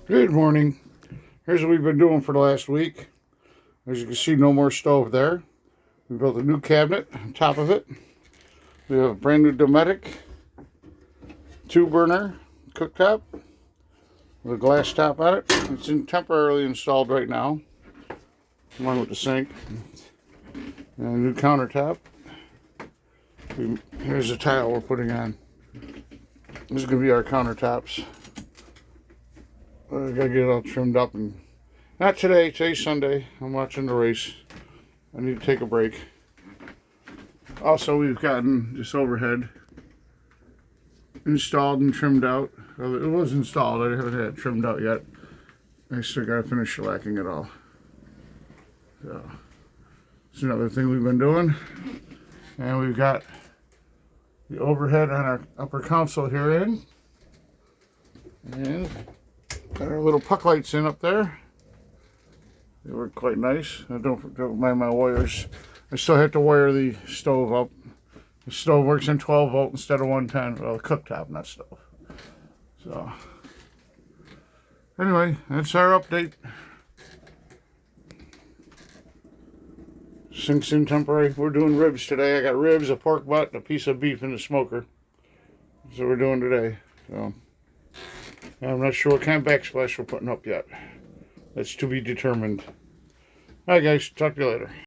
Good morning. Here's what we've been doing for the last week. As you can see, no more stove there. We built a new cabinet on top of it. We have a brand new Dometic 2-burner cooktop with a glass top on it. It's temporarily installed right now, along with the sink. And a new countertop. Here's the tile we're putting on. This is going to be our countertops. I gotta get it all trimmed up, and not today. Today's Sunday. I'm watching the race. I need to take a break. Also, we've gotten this overhead installed and trimmed out. Well, it was installed. I haven't had it trimmed out yet. I still gotta finish shellacking it all. So, it's another thing we've been doing. And we've got the overhead on our upper console here in. And got our little puck lights in up there. They work quite nice. Don't mind my wires. I still have to wire the stove up. The stove works in 12 volt instead of 110. Well, cooktop, not stove. So, anyway, that's our update. Sink's in temporary. We're doing ribs today. I got ribs, a pork butt, and a piece of beef in the smoker. That's what we're doing today. So, I'm not sure what kind of backsplash we're putting up yet. That's to be determined. Alright guys, talk to you later.